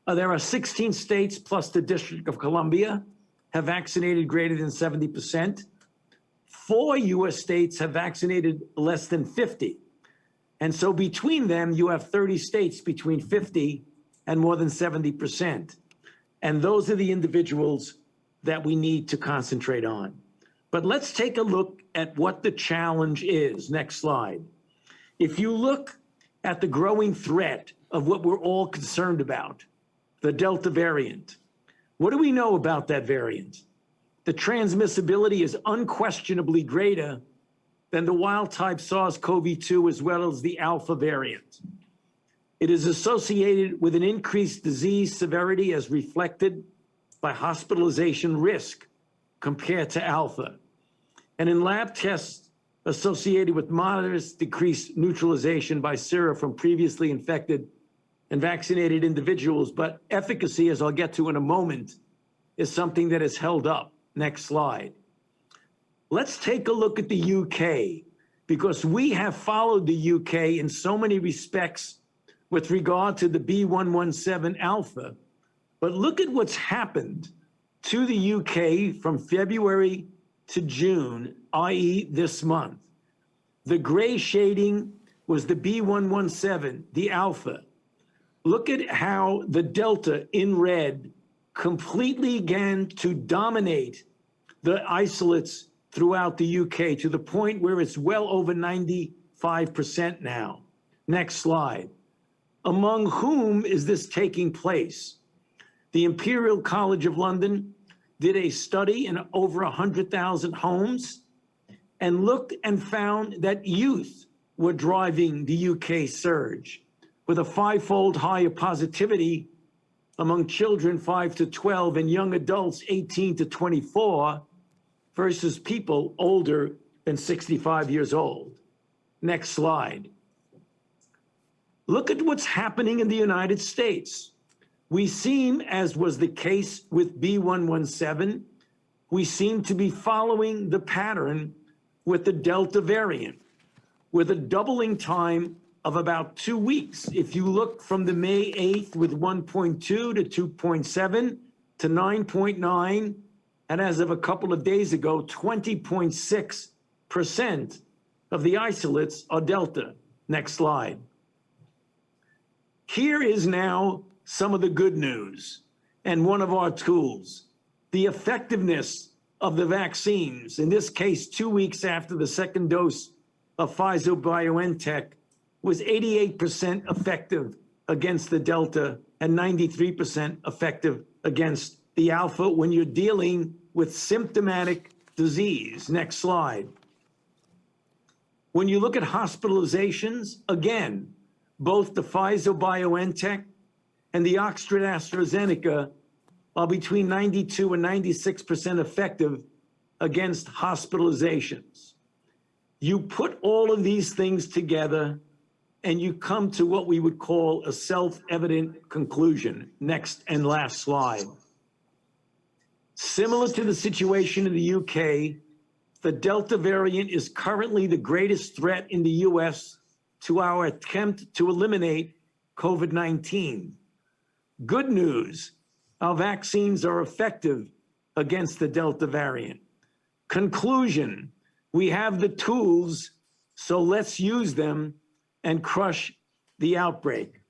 There are 16 states plus the District of Columbia have vaccinated greater than 70%. 4 US states have vaccinated less than 50. And so between them, you have 30 states between 50 and more than 70%. And those are the individuals that we need to concentrate on. But let's take a look at what the challenge is. Next slide. If you look at the growing threat of what we're all concerned about, the Delta variant, what do we know about that variant? The transmissibility is unquestionably greater than the wild-type SARS-CoV-2 as well as the Alpha variant. It is associated with an increased disease severity as reflected by hospitalization risk compared to Alpha. And in lab tests associated with modest decreased neutralization by sera from previously infected and vaccinated individuals, but efficacy, as I'll get to in a moment, is something that is held up. Next slide. Let's take a look at the UK, because we have followed the UK in so many respects with regard to the B117 Alpha. But look at what's happened to the UK from February to June, i.e. this month. The gray shading was the B117, the Alpha. Look at how the Delta in red completely began to dominate the isolates throughout the UK to the point where it's well over 95% now. Next slide. Among whom is this taking place? The Imperial College of London did a study in over 100,000 homes and looked and found that youth were driving the UK surge with a 5-fold higher positivity among children 5 to 12 and young adults 18 to 24 versus people older than 65 years old. Next slide. Look at what's happening in the United States. We seem, as was the case with B117, we seem to be following the pattern with the Delta variant, with a doubling time of about 2 weeks. If you look from the May 8th with 1.2 to 2.7 to 9.9, and as of a couple of days ago, 20.6% of the isolates are Delta. Next slide. Here is now some of the good news and one of our tools, the effectiveness of the vaccines. In this case, 2 weeks after the second dose of Pfizer-BioNTech was 88% effective against the Delta and 93% effective against the Alpha when you're dealing with symptomatic disease. Next slide. When you look at hospitalizations, again, both the Pfizer-BioNTech and the Oxford-AstraZeneca are between 92 and 96% effective against hospitalizations. You put all of these things together and you come to what we would call a self-evident conclusion. Next and last slide. Similar to the situation in the UK, the Delta variant is currently the greatest threat in the US to our attempt to eliminate COVID-19. Good news, our vaccines are effective against the Delta variant. Conclusion, we have the tools, so let's use them and crush the outbreak.